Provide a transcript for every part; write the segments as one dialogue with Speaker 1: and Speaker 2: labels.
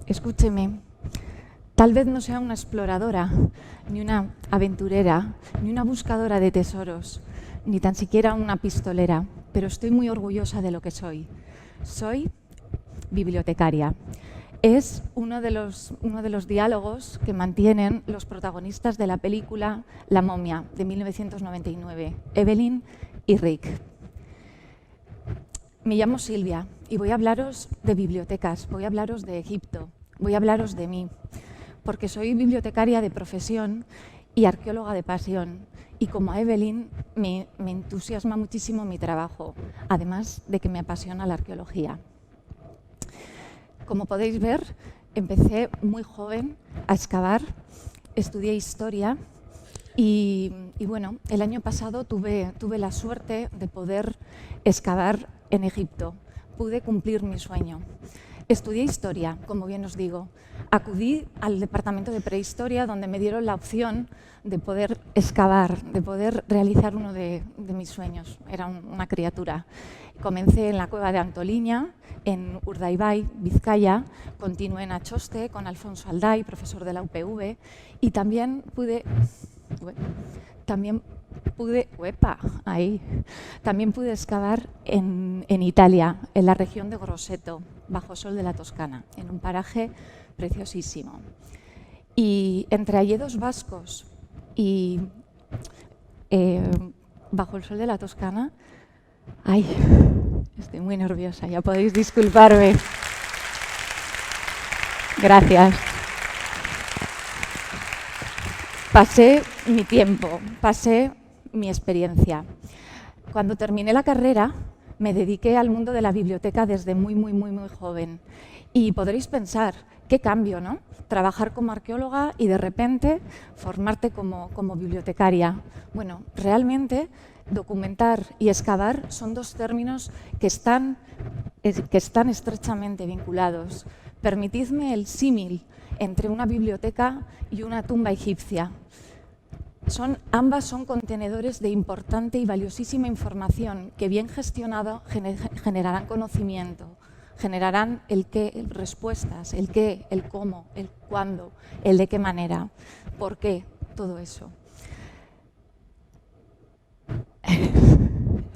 Speaker 1: escúcheme, tal vez no sea una exploradora, ni una aventurera, ni una buscadora de tesoros, ni tan siquiera una pistolera, pero estoy muy orgullosa de lo que soy. Soy bibliotecaria. Es uno de los diálogos que mantienen los protagonistas de la película La momia, de 1999, Evelyn y Rick. Me llamo Silvia y voy a hablaros de bibliotecas, voy a hablaros de Egipto, voy a hablaros de mí, porque soy bibliotecaria de profesión y arqueóloga de pasión. Y como a Evelyn, me entusiasma muchísimo mi trabajo, además de que me apasiona la arqueología. Como podéis ver, empecé muy joven a excavar, estudié historia y bueno, el año pasado tuve la suerte de poder excavar en Egipto. Pude cumplir mi sueño. Estudié historia, como bien os digo. Acudí al departamento de prehistoria donde me dieron la opción de poder excavar, de poder realizar uno de mis sueños. Era una criatura. Comencé en la cueva de Antoliña, en Urdaibai, Vizcaya, continué en Achoste con Alfonso Alday, profesor de la UPV, y también pude excavar en Italia, en la región de Grosseto, bajo sol de la Toscana, en un paraje preciosísimo. Y entre hayedos vascos y bajo el sol de la Toscana, estoy muy nerviosa, ya podéis disculparme. Gracias. Pasé mi tiempo, pasé mi experiencia. Cuando terminé la carrera, me dediqué al mundo de la biblioteca desde muy joven. Y podréis pensar, qué cambio, ¿no? Trabajar como arqueóloga y de repente formarte como bibliotecaria. Bueno, realmente documentar y excavar son dos términos que están estrechamente vinculados. Permitidme el símil entre una biblioteca y una tumba egipcia. Ambas son contenedores de importante y valiosísima información que, bien gestionado, generarán conocimiento, generarán el qué, respuestas, el qué, el cómo, el cuándo, el de qué manera, por qué, todo eso.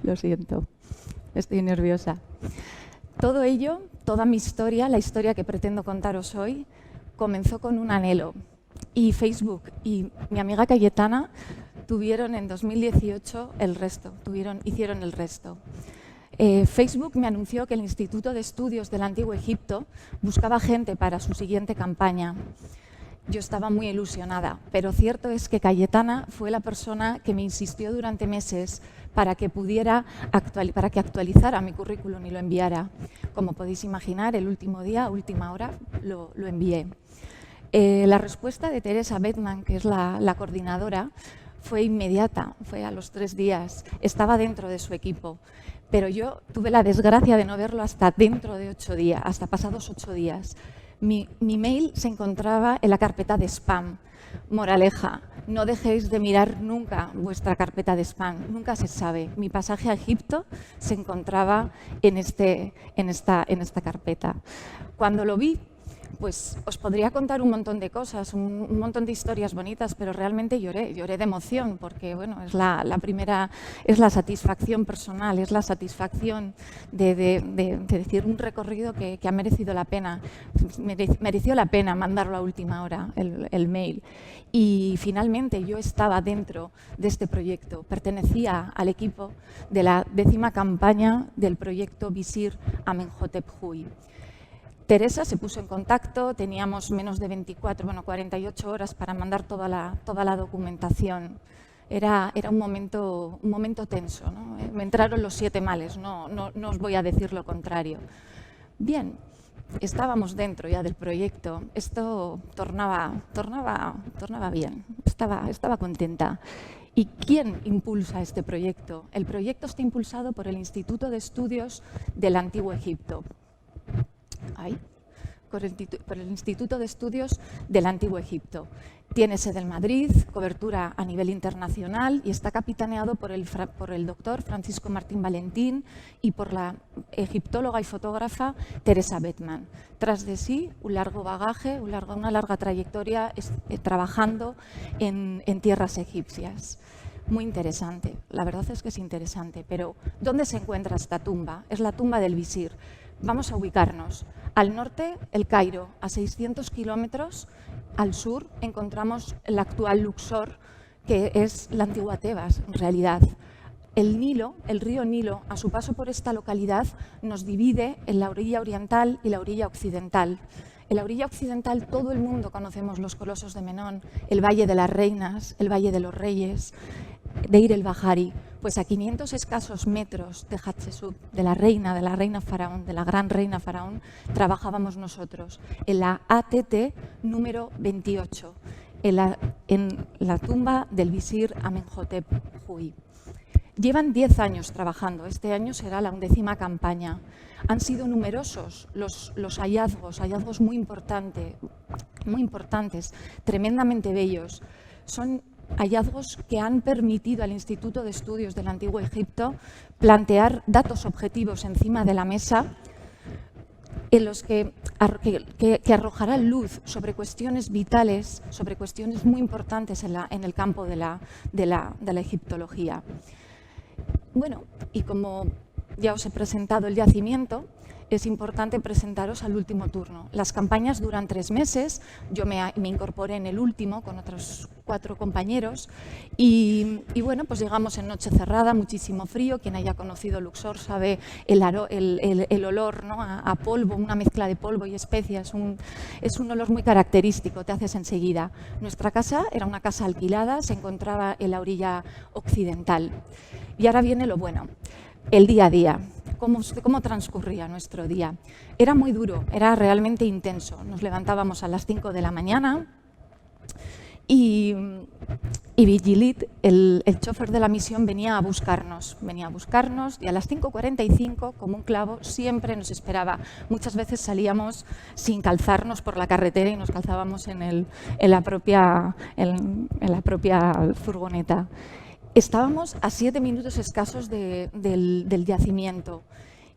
Speaker 1: Lo siento, estoy nerviosa. Todo ello, toda mi historia, la historia que pretendo contaros hoy, comenzó con un anhelo. Y Facebook y mi amiga Cayetana tuvieron en 2018 el resto, hicieron el resto. Facebook me anunció que el Instituto de Estudios del Antiguo Egipto buscaba gente para su siguiente campaña. Yo estaba muy ilusionada, pero cierto es que Cayetana fue la persona que me insistió durante meses para que actualizara mi currículum y lo enviara. Como podéis imaginar, el último día, a última hora, lo envié. La respuesta de Teresa Bettman, que es la coordinadora, fue inmediata, fue a los 3 días. Estaba dentro de su equipo, pero yo tuve la desgracia de no verlo hasta dentro de 8 días, hasta pasados 8 días. Mi mail se encontraba en la carpeta de spam. Moraleja, no dejéis de mirar nunca vuestra carpeta de spam, nunca se sabe. Mi pasaje a Egipto se encontraba en esta carpeta. Cuando lo vi, pues os podría contar un montón de cosas, un montón de historias bonitas, pero realmente lloré de emoción, porque bueno, es la satisfacción personal, es la satisfacción de decir un recorrido que ha merecido la pena. Mereció la pena mandarlo a última hora, el mail. Y finalmente yo estaba dentro de este proyecto, pertenecía al equipo de la 10ª campaña del proyecto Visir Amenhotep Huy. Teresa se puso en contacto, teníamos menos de 48 horas para mandar toda la documentación. Era un momento tenso, ¿no? Me entraron los 7 males, no os voy a decir lo contrario. Bien, estábamos dentro ya del proyecto, esto tornaba bien, estaba contenta. ¿Y quién impulsa este proyecto? El proyecto está impulsado por el Instituto de Estudios del Antiguo Egipto. Por el Instituto de Estudios del Antiguo Egipto, Tiene sede en Madrid, cobertura a nivel internacional y está capitaneado por el doctor Francisco Martín Valentín y por la egiptóloga y fotógrafa Teresa Bettman. Tras de sí, un largo bagaje, una larga trayectoria trabajando en tierras egipcias. Muy interesante, la verdad es que es interesante, pero ¿dónde se encuentra esta tumba? Es la tumba del visir. Vamos a ubicarnos. Al norte, el Cairo, a 600 kilómetros. Al sur encontramos el actual Luxor, que es la antigua Tebas, en realidad. El Nilo, el río Nilo, a su paso por esta localidad, nos divide en la orilla oriental y la orilla occidental. En la orilla occidental todo el mundo conocemos los colosos de Menón, el Valle de las Reinas, el Valle de los Reyes, Deir el-Bahari. Pues a 500 escasos metros de Hatshepsut, de la reina faraón, de la gran reina faraón, trabajábamos nosotros en la ATT número 28, en la tumba del visir Amenhotep Hui. Llevan 10 años trabajando, este año será la 11ª campaña. Han sido numerosos los hallazgos muy importantes, tremendamente bellos. Son hallazgos que han permitido al Instituto de Estudios del Antiguo Egipto plantear datos objetivos encima de la mesa en los que arrojarán luz sobre cuestiones vitales, sobre cuestiones muy importantes en el campo de la egiptología. Bueno, y como ya os he presentado el yacimiento, es importante presentaros al último turno. Las campañas duran 3 meses, yo me incorporé en el último con otros 4 compañeros y bueno, pues llegamos en noche cerrada, muchísimo frío. Quien haya conocido Luxor sabe el olor, ¿no?, a polvo, una mezcla de polvo y especias, es un olor muy característico, te haces enseguida. Nuestra casa era una casa alquilada, se encontraba en la orilla occidental. Y ahora viene lo bueno, el día a día. ¿Cómo transcurría nuestro día? Era muy duro, era realmente intenso. Nos levantábamos a las 5 de la mañana y Vigilit, el chofer de la misión, venía a buscarnos y a las 5:45, como un clavo, siempre nos esperaba. Muchas veces salíamos sin calzarnos por la carretera y nos calzábamos en la propia furgoneta. Estábamos a 7 minutos escasos del yacimiento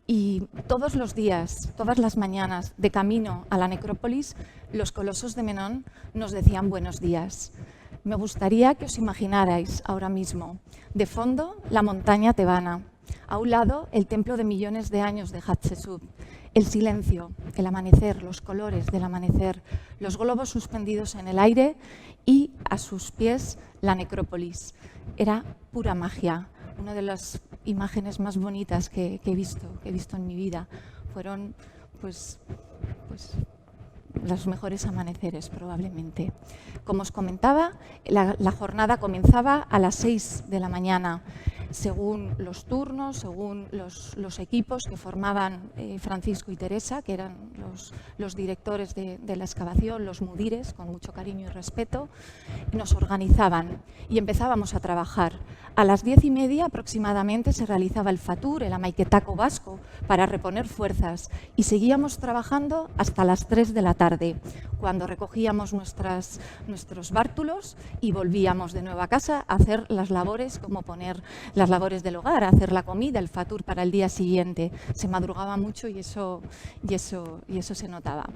Speaker 1: y todos los días, todas las mañanas, de camino a la necrópolis, los colosos de Menón nos decían buenos días. Me gustaría que os imaginarais ahora mismo, de fondo, la montaña tebana, a un lado el templo de millones de años de Hatshepsut, el silencio, el amanecer, los colores del amanecer, los globos suspendidos en el aire y a sus pies la necrópolis. Era pura magia. Una de las imágenes más bonitas que he visto en mi vida. Fueron pues los mejores amaneceres, probablemente. Como os comentaba, la jornada comenzaba a las 6 de la mañana. Según los turnos, según los equipos que formaban Francisco y Teresa, que eran los directores de la excavación, los mudires, con mucho cariño y respeto, nos organizaban y empezábamos a trabajar. A las 10:30 aproximadamente se realizaba el fatur, el amaiquetaco vasco, para reponer fuerzas y seguíamos trabajando hasta las 3 de la tarde, cuando recogíamos nuestros bártulos y volvíamos de nuevo a casa a hacer las labores, como poner las labores del hogar, hacer la comida, el fatur para el día siguiente. Se madrugaba mucho y eso se notaba.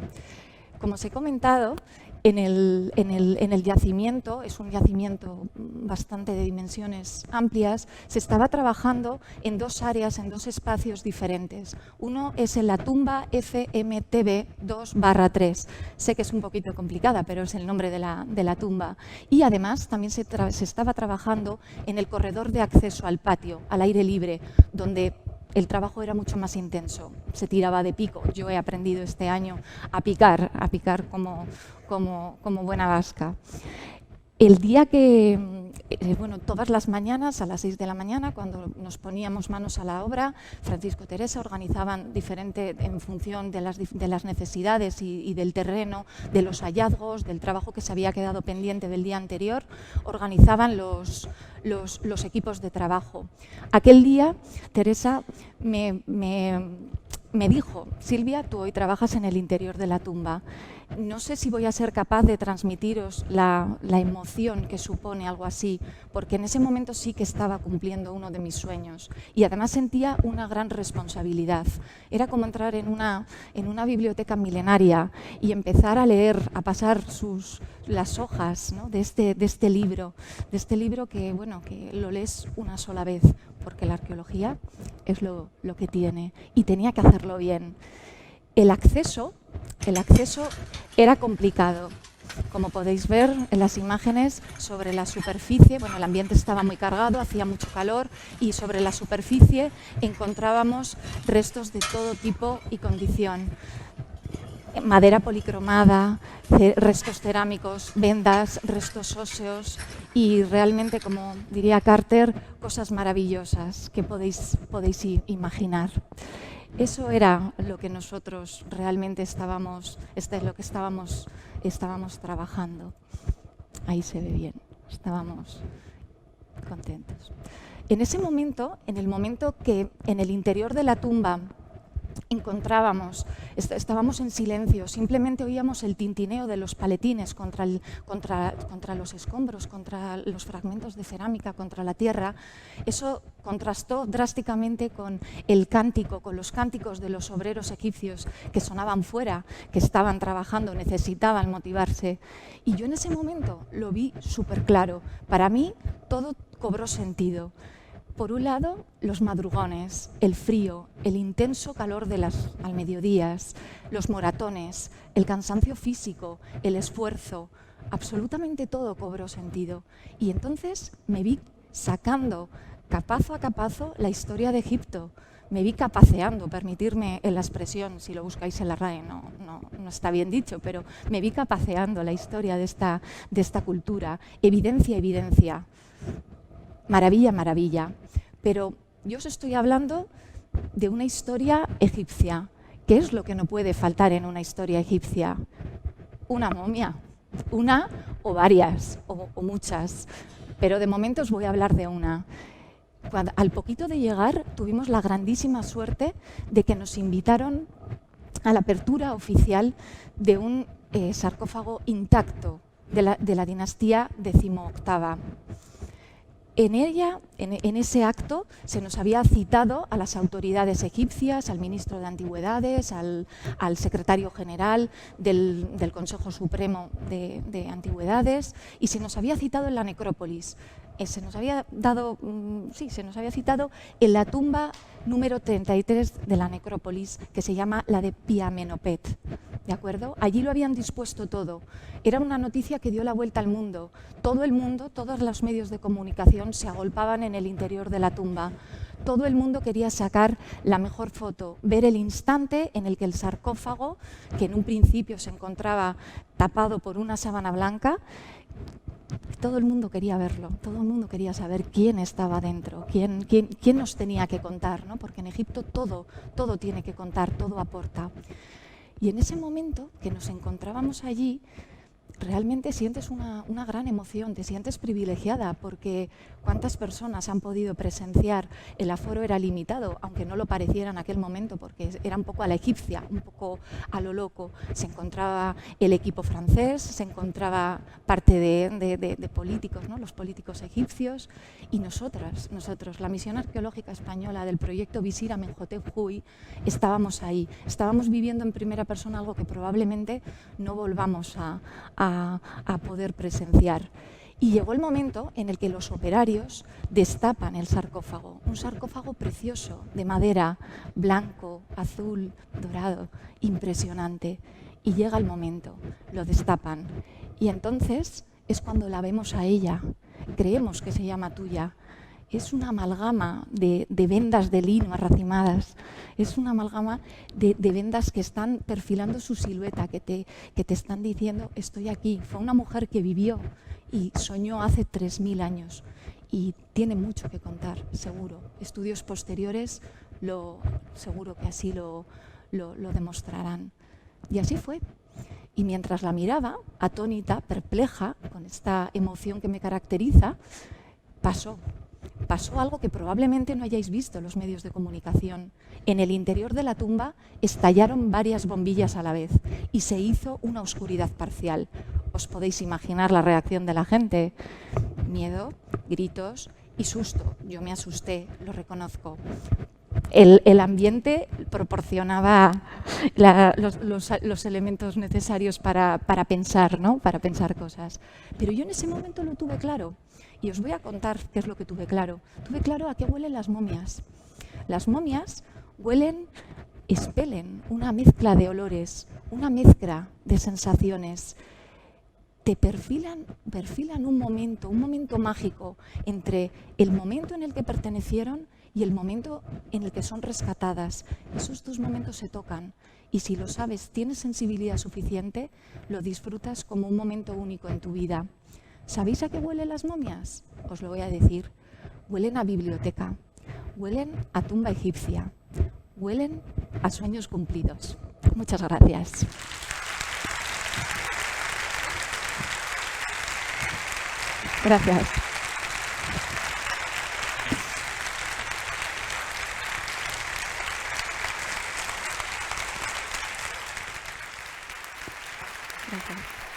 Speaker 1: Como os he comentado, en el yacimiento, es un yacimiento bastante de dimensiones amplias, se estaba trabajando en 2 áreas, en 2 espacios diferentes. Uno es en la tumba FMTB 2/3. Sé que es un poquito complicada, pero es el nombre de la tumba. Y además también se estaba trabajando en el corredor de acceso al patio, al aire libre, donde el trabajo era mucho más intenso, se tiraba de pico. Yo he aprendido este año a picar como buena vasca. El día que, todas las mañanas a las 6 de la mañana, cuando nos poníamos manos a la obra, Francisco y Teresa organizaban diferente en función de las necesidades y del terreno, de los hallazgos, del trabajo que se había quedado pendiente del día anterior, organizaban los equipos de trabajo. Aquel día, Teresa me dijo: Silvia, tú hoy trabajas en el interior de la tumba. No sé si voy a ser capaz de transmitiros la emoción que supone algo así, porque en ese momento sí que estaba cumpliendo uno de mis sueños y además sentía una gran responsabilidad. Era como entrar en una biblioteca milenaria y empezar a leer, a pasar las hojas, ¿no?, de este libro que, bueno, que lo lees una sola vez, porque la arqueología es lo que tiene y tenía que hacerlo bien. El acceso era complicado. Como podéis ver en las imágenes, sobre la superficie, bueno, el ambiente estaba muy cargado, hacía mucho calor y sobre la superficie encontrábamos restos de todo tipo y condición. Madera policromada, restos cerámicos, vendas, restos óseos y realmente, como diría Carter, cosas maravillosas que podéis imaginar. Eso era lo que nosotros realmente estábamos trabajando. Ahí se ve bien, estábamos contentos. En ese momento, en el momento que en el interior de la tumba estábamos en silencio, simplemente oíamos el tintineo de los paletines contra los escombros, contra los fragmentos de cerámica, contra la tierra. Eso contrastó drásticamente con los cánticos de los obreros egipcios que sonaban fuera, que estaban trabajando, necesitaban motivarse. Y yo en ese momento lo vi súper claro. Para mí todo cobró sentido. Por un lado, los madrugones, el frío, el intenso calor de las almediodías, los moratones, el cansancio físico, el esfuerzo, absolutamente todo cobró sentido. Y entonces me vi sacando capazo a capazo la historia de Egipto. Me vi capaceando, permitirme la expresión, si lo buscáis en la RAE, no está bien dicho, pero me vi capaceando la historia de esta cultura. Evidencia. Maravilla. Pero yo os estoy hablando de una historia egipcia. ¿Qué es lo que no puede faltar en una historia egipcia? Una momia, una o varias, o muchas. Pero de momento os voy a hablar de una. Al poquito de llegar tuvimos la grandísima suerte de que nos invitaron a la apertura oficial de un sarcófago intacto de la dinastía XVIII. En ese acto se nos había citado a las autoridades egipcias, al ministro de Antigüedades, al secretario general del Consejo Supremo de Antigüedades, y se nos había citado en la necrópolis. Se nos había citado en la tumba número 33 de la necrópolis, que se llama la de Piamenopet. ¿De acuerdo? Allí lo habían dispuesto todo. Era una noticia que dio la vuelta al mundo. Todo el mundo, todos los medios de comunicación se agolpaban en el interior de la tumba. Todo el mundo quería sacar la mejor foto, ver el instante en el que el sarcófago, que en un principio se encontraba tapado por una sábana blanca, todo el mundo quería verlo, todo el mundo quería saber quién estaba dentro, quién nos tenía que contar, ¿no? Porque en Egipto todo tiene que contar, todo aporta. Y en ese momento que nos encontrábamos allí, realmente sientes una gran emoción, te sientes privilegiada, porque cuántas personas han podido presenciar. El aforo era limitado, aunque no lo pareciera en aquel momento, porque era un poco a la egipcia, un poco a lo loco. Se encontraba el equipo francés, se encontraba parte de políticos, ¿no? Los políticos egipcios, y nosotros, la misión arqueológica española del proyecto Visir Amenhotep Huy, estábamos ahí, estábamos viviendo en primera persona algo que probablemente no volvamos a poder presenciar. Y llegó el momento en el que los operarios destapan el sarcófago, un sarcófago precioso, de madera, blanco, azul, dorado, impresionante. Y llega el momento, lo destapan. Y entonces es cuando la vemos a ella, creemos que se llama Tuya. Es una amalgama de vendas de lino arracimadas, es una amalgama de vendas que están perfilando su silueta, que te están diciendo estoy aquí. Fue una mujer que vivió y soñó hace 3000 años y tiene mucho que contar, seguro. Estudios posteriores seguro que así lo demostrarán. Y así fue. Y mientras la miraba, atónita, perpleja, con esta emoción que me caracteriza, pasó pasó algo que probablemente no hayáis visto en los medios de comunicación. En el interior de la tumba estallaron varias bombillas a la vez y se hizo una oscuridad parcial. Os podéis imaginar la reacción de la gente. Miedo, gritos y susto. Yo me asusté, lo reconozco. El ambiente proporcionaba los elementos necesarios para pensar, ¿no? Para pensar cosas. Pero yo en ese momento lo tuve claro. Y os voy a contar qué es lo que tuve claro. Tuve claro a qué huelen las momias. Las momias huelen, expelen una mezcla de olores, una mezcla de sensaciones. Te perfilan un momento mágico entre el momento en el que pertenecieron y el momento en el que son rescatadas. Esos dos momentos se tocan y si lo sabes, tienes sensibilidad suficiente, lo disfrutas como un momento único en tu vida. ¿Sabéis a qué huelen las momias? Os lo voy a decir. Huelen a biblioteca, huelen a tumba egipcia, huelen a sueños cumplidos. Muchas gracias. Gracias. Gracias.